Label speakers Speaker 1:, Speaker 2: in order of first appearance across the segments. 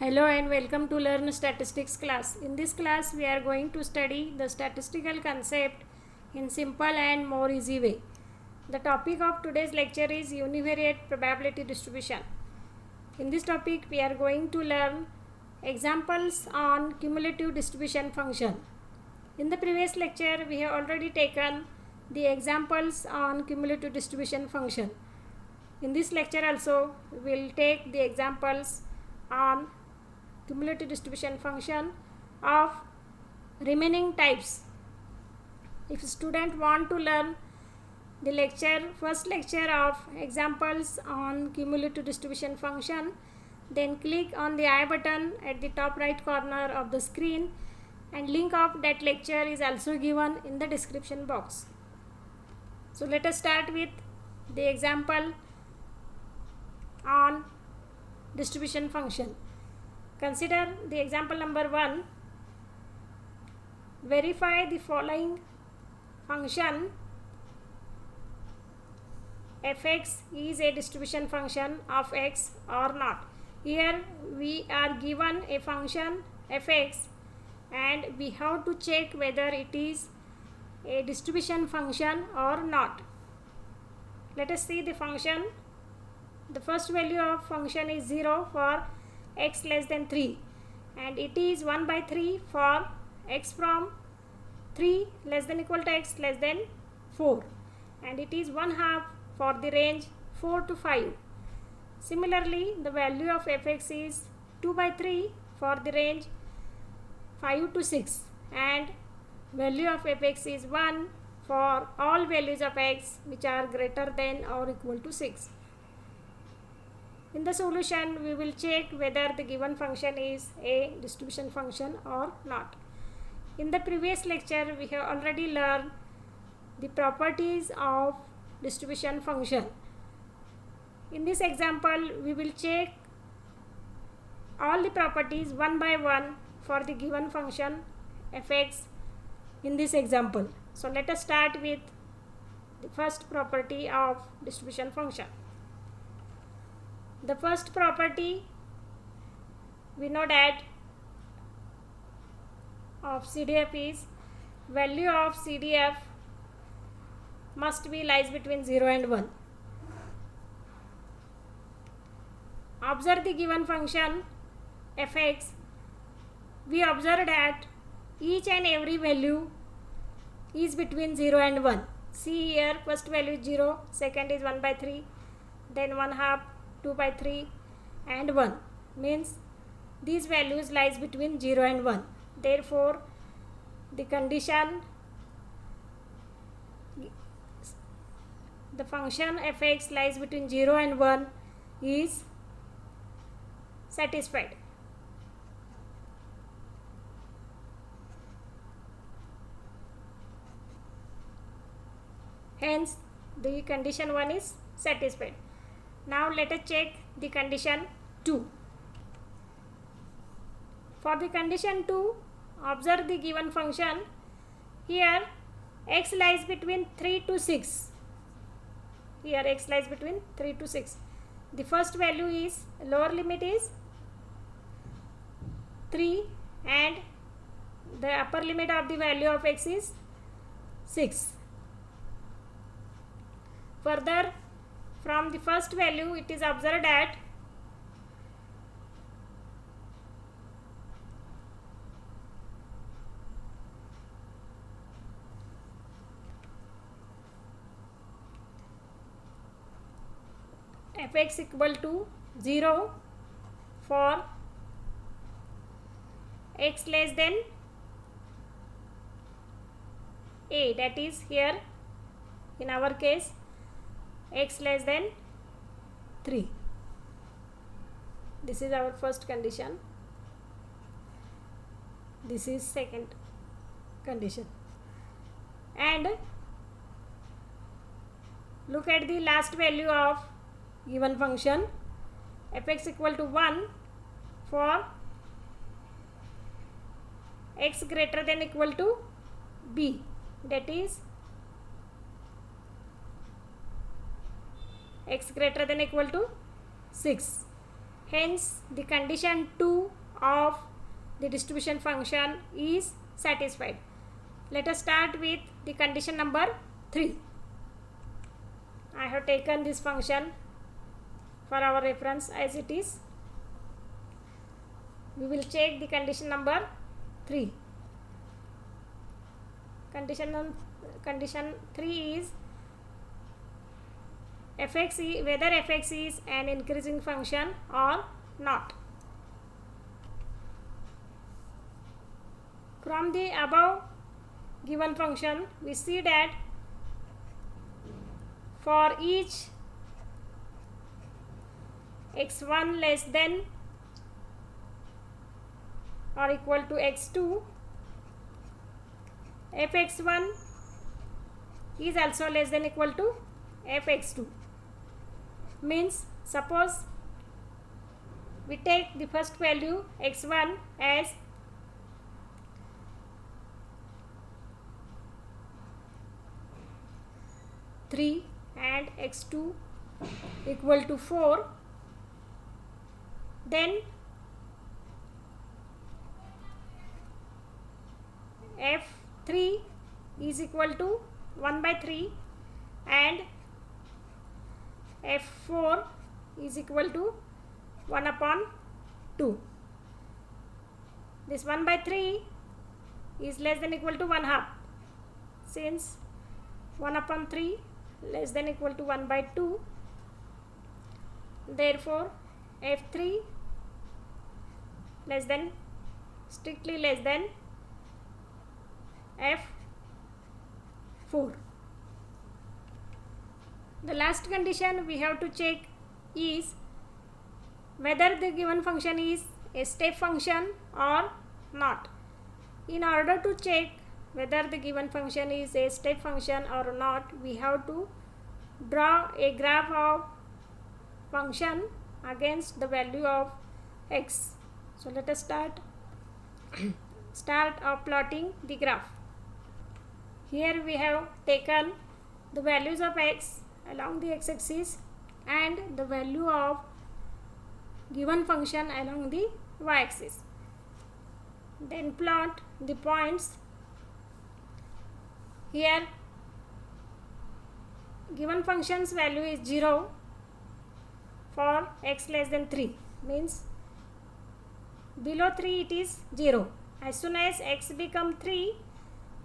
Speaker 1: Hello and welcome to Learn Statistics class. In this class we are going to study the statistical concept in simple and more easy way. The topic of today's lecture is univariate probability distribution. In this topic we are going to learn examples on cumulative distribution function. In the previous lecture we have already taken the examples on cumulative distribution function. In this lecture also we will take the examples on cumulative distribution function of remaining types. If student want to learn the first lecture of examples on cumulative distribution function, then click on the I button at the top right corner of the screen, and link of that lecture is also given in the description box. So let us start with the example on distribution function. Consider the example number 1. Verify the following function fx is a distribution function of x or not. Here we are given a function fx and we have to check whether it is a distribution function or not. Let us see the function. The first value of function is 0 for x less than 3 and it is 1 by 3 for x from 3 less than equal to x less than 4, and it is 1/2 for the range 4 to 5. Similarly, the value of fx is 2 by 3 for the range 5 to 6, and value of fx is 1 for all values of x which are greater than or equal to 6. In the solution, we will check whether the given function is a distribution function or not. In the previous lecture, we have already learned the properties of distribution function. In this example, we will check all the properties one by one for the given function fx in this example. So let us start with the first property of distribution function. The first property we know that of CDF is value of CDF must be lies between 0 and 1. Observe the given function fx. We observe that each and every value is between 0 and 1. See here, first value is 0, second is 1 by 3, then 1/2, 2 by 3 and 1, means these values lies between 0 and 1. Therefore, the condition, the function fx lies between 0 and 1 is satisfied. Hence, the condition 1 is satisfied. Now let us check the condition 2. For the condition 2, observe the given function. Here x lies between 3 to 6. Here x lies between 3 to 6. The first value is, lower limit is 3 and the upper limit of the value of x is 6. Further, from the first value it is observed that fx equal to 0 for x less than a, that is here in our case x less than 3. This is our first condition. This is second condition. And look at the last value of given function fx equal to 1 for x greater than equal to b, that is x greater than equal to 6. Hence, the condition 2 of the distribution function is satisfied. Let us start with the condition number 3. I have taken this function for our reference as it is. We will check the condition number 3. Condition 3 is whether fx is an increasing function or not. From the above given function, we see that for each x1 less than or equal to x2, fx1 is also less than equal to fx2. Means, suppose we take the first value x1 as 3 and x2 equal to 4, then f3 is equal to 1 by 3 and f4 is equal to 1 upon 2. This 1 by 3 is less than equal to 1 half, since 1 upon 3 less than equal to 1 by 2. Therefore, f3 strictly less than f4. The last condition we have to check is whether the given function is a step function or not. In order to check whether the given function is a step function or not, we have to draw a graph of function against the value of x. So let us start of plotting the graph. Here we have taken the values of x along the x-axis and the value of given function along the y-axis. Then plot the points. Here given function's value is 0 for x less than 3, means below 3 it is 0. As soon as x become 3,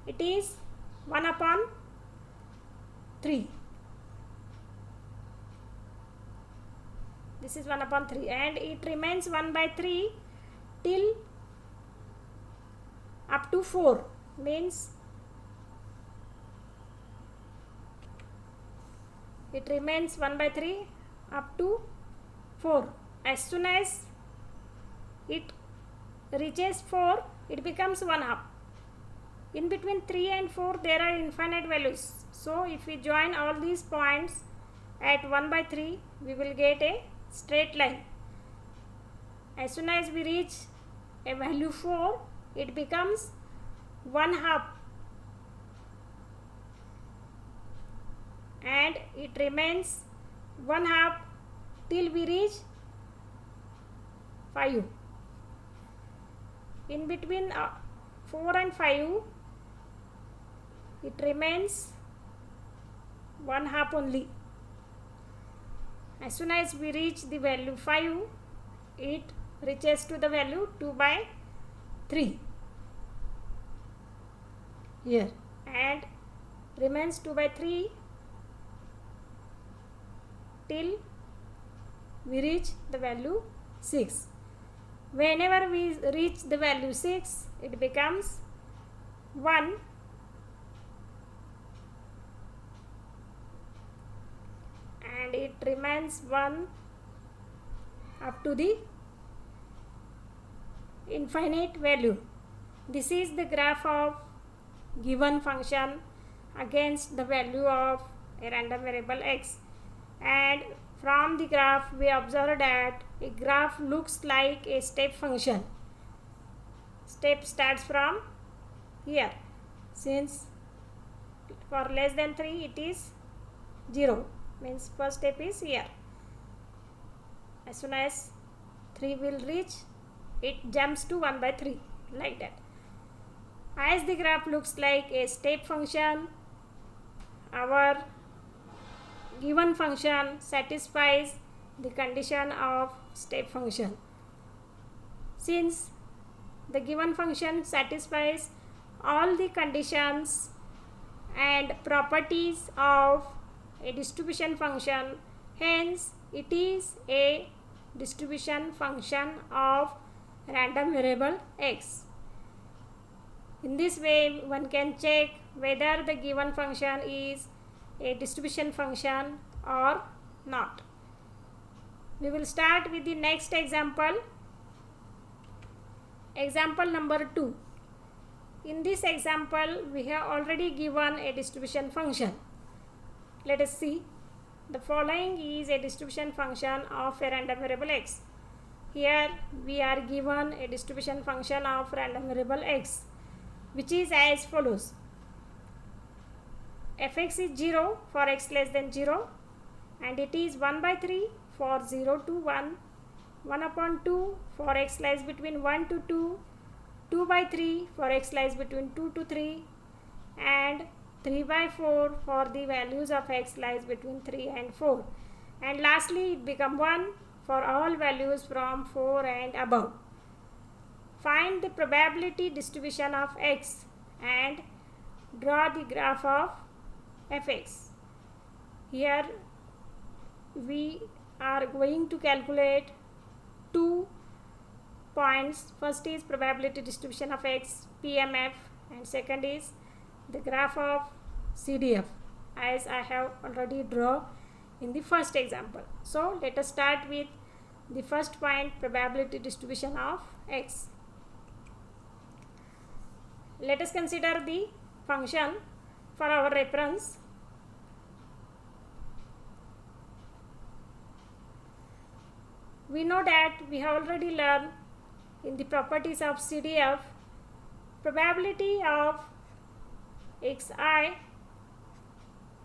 Speaker 1: it is 1 upon 3. This is 1 upon 3 and it remains 1 by 3 till up to 4, means it remains 1 by 3 up to 4. As soon as it reaches 4, it becomes 1 half. In between 3 and 4 there are infinite values. So if we join all these points at 1 by 3, we will get a straight line. As soon as we reach a value 4, it becomes 1 half and it remains 1 half till we reach 5. In between 4 and 5, it remains 1 half only. As soon as we reach the value 5, it reaches to the value 2 by 3 here and remains 2 by 3 till we reach the value 6. Whenever we reach the value 6, it becomes 1 and it remains 1 up to the infinite value. This is the graph of given function against the value of a random variable x, and from the graph we observe that a graph looks like a step function. Step starts from here, since for less than 3 it is 0, means first step is here. As soon as 3 will reach, it jumps to 1 by 3, like that. As the graph looks like a step function, our given function satisfies the condition of step function. Since the given function satisfies all the conditions and properties of a distribution function, hence it is a distribution function of random variable x. In this way, one can check whether the given function is a distribution function or not. We will start with the next example. Example number 2. In this example, we have already given a distribution function. Let us see. The following is a distribution function of a random variable x. Here we are given a distribution function of random variable x, which is as follows. Fx is 0 for x less than 0, and it is 1 by 3 for 0 to 1, 1 upon 2 for x lies between 1 to 2, 2 by 3 for x lies between 2 to 3, and 3 by 4 for the values of x lies between 3 and 4. And lastly, it becomes 1 for all values from 4 and above. Find the probability distribution of x and draw the graph of fx. Here we are going to calculate 2 points. First is probability distribution of x, PMF, and second is the graph of CDF, as I have already drawn in the first example. So let us start with the first point, probability distribution of x. Let us consider the function for our reference. We know that we have already learned in the properties of CDF, probability of xi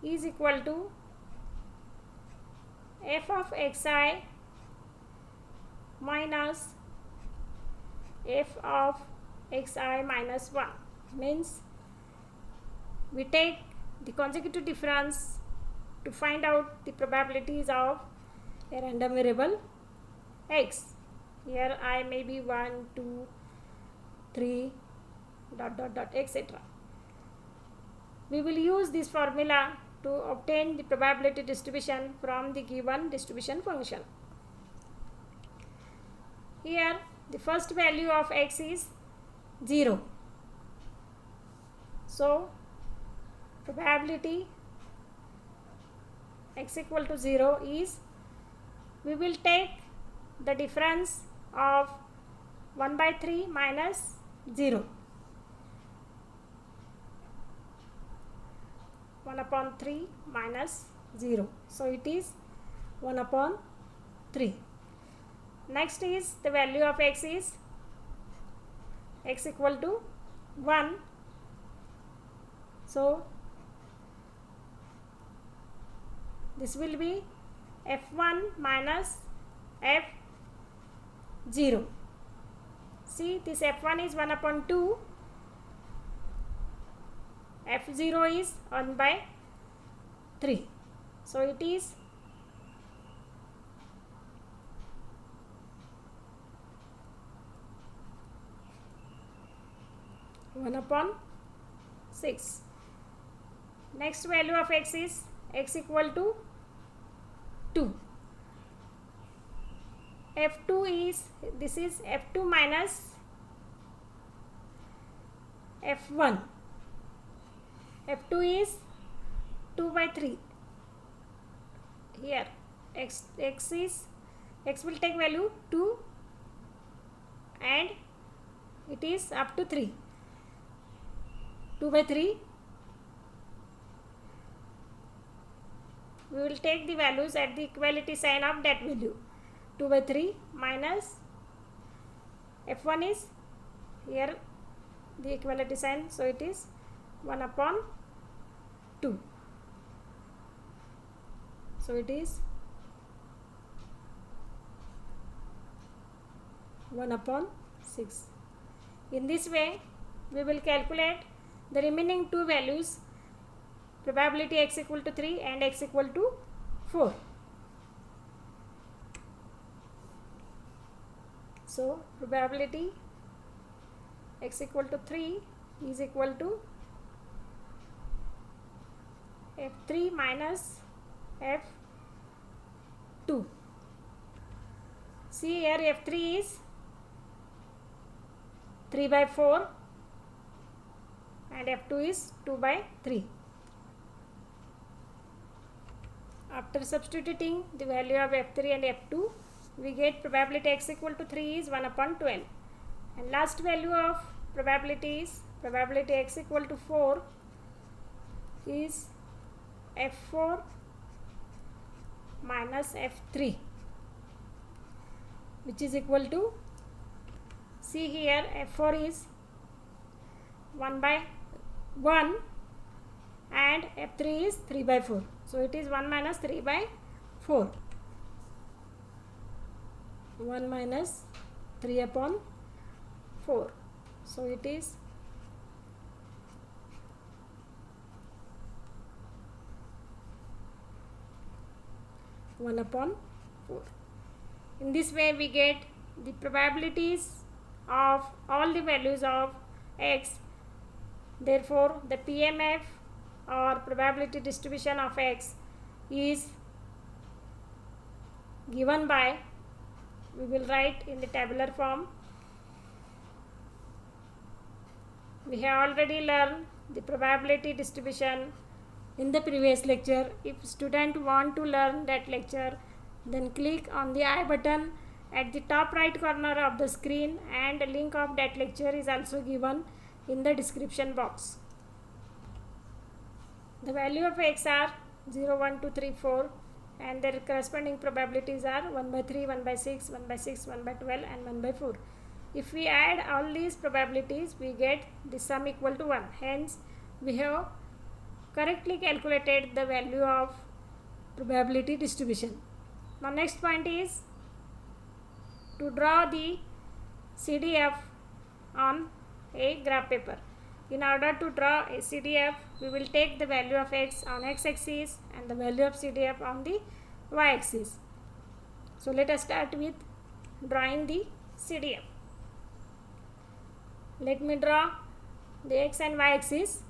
Speaker 1: is equal to f of xi minus f of xi minus 1. Means we take the consecutive difference to find out the probabilities of a random variable x. Here I may be 1, 2, 3, dot dot dot, etc. We will use this formula to obtain the probability distribution from the given distribution function. Here the first value of x is 0. So probability x equal to 0 is, we will take the difference of 1 by 3 minus 0. 1 upon 3 minus 0. So it is 1 upon 3. Next is the value of x is x equal to 1. So this will be f1 minus f0. See, this f1 is 1 upon 2, f0 is 1 by 3. So it is 1 upon 6. Next value of x is x equal to 2. f2 is, this is f2 minus f1. f2 is 2 by 3. Here x will take value 2 and it is up to 3. 2 by 3. We will take the values at the equality sign of that value. 2 by 3 minus f1 is here the equality sign, so it is 1 upon 2. So it is 1 upon 6. In this way, we will calculate the remaining two values, probability x equal to 3 and x equal to 4. So, probability x equal to 3 is equal to f3 minus f2. See here, f3 is 3 by 4 and f2 is 2 by 3. After substituting the value of f3 and f2, we get probability x equal to 3 is 1 upon 12. And last value of probability is probability x equal to 4 is f4 minus f3, which is equal to, see here, f4 is 1 by 1 and f3 is 3 by 4. So it is 1 minus 3 by 4. 1 minus 3 upon 4. So it is 1 upon 4. In this way we get the probabilities of all the values of x. Therefore, the PMF or probability distribution of x is given by, we will write in the tabular form. We have already learned the probability distribution in the previous lecture. If student want to learn that lecture, then click on the I button at the top right corner of the screen, and a link of that lecture is also given in the description box. The value of x are 0, 1, 2, 3, 4 and their corresponding probabilities are 1 by 3, 1 by 6, 1 by 6, 1 by 12 and 1 by 4. If we add all these probabilities, we get the sum equal to 1. Hence, we have correctly calculated the value of probability distribution. Now next point is to draw the CDF on a graph paper. In order to draw a CDF, we will take the value of x on x-axis and the value of CDF on the y-axis. So let us start with drawing the CDF. Let me draw the x and y-axis.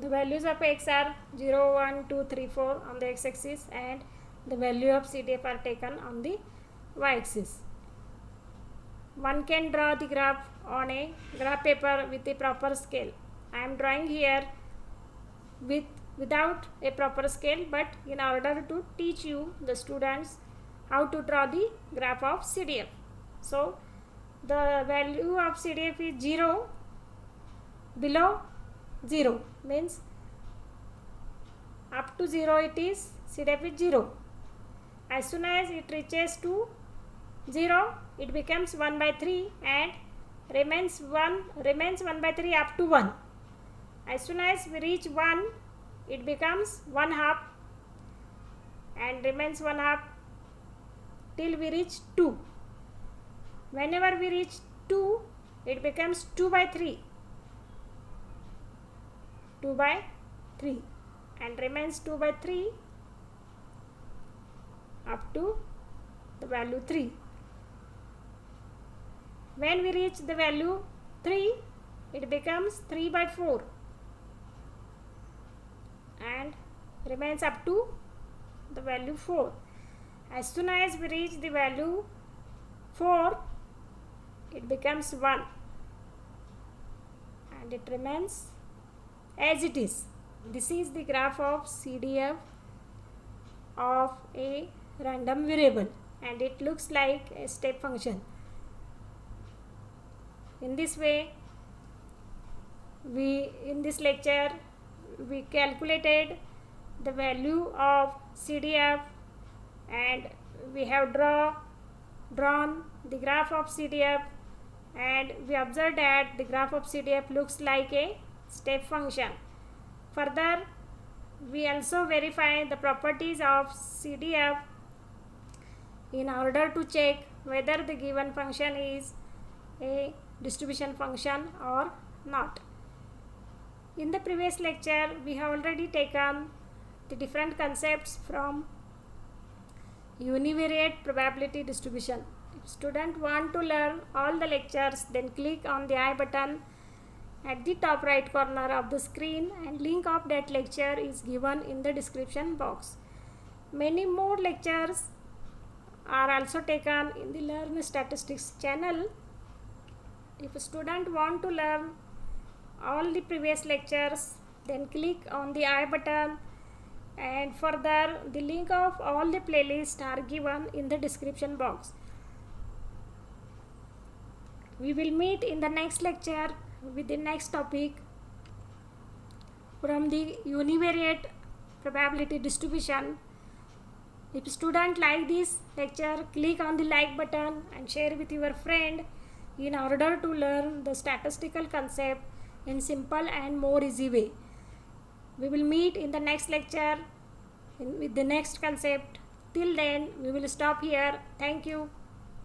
Speaker 1: The values of x are 0, 1, 2, 3, 4 on the x-axis and the value of CDF are taken on the y-axis. One can draw the graph on a graph paper with a proper scale. I am drawing here without a proper scale, but in order to teach you, the students, how to draw the graph of CDF. So the value of CDF is 0, below 0 means up to 0 it is CDF is 0. As soon as it reaches to 0, it becomes 1 by 3 and remains 1 by 3 up to 1. As soon as we reach 1, it becomes 1 half and remains 1 half till we reach 2. Whenever we reach 2, it becomes 2 by 3 and remains 2 by 3 up to the value 3. When we reach the value 3, it becomes 3 by 4 and remains up to the value 4. As soon as we reach the value 4, it becomes 1 and it remains as it is. This is the graph of CDF of a random variable and it looks like a step function. In this way, in this lecture we calculated the value of CDF and we have drawn the graph of CDF, and we observed that the graph of CDF looks like a step function. Further, we also verify the properties of CDF in order to check whether the given function is a distribution function or not. In the previous lecture, we have already taken the different concepts from univariate probability distribution. If students want to learn all the lectures, then click on the I button at the top right corner of the screen, and link of that lecture is given in the description box. Many more lectures are also taken in the Learn Statistics channel. If a student want to learn all the previous lectures, then click on the I button, and further the link of all the playlists are given in the description box. We will meet in the next lecture with the next topic from the univariate probability distribution. If student like this lecture, click on the like button and share with your friend in order to learn the statistical concept in simple and more easy way. We will meet in the next lecture with the next concept. Till then, we will stop here. Thank you.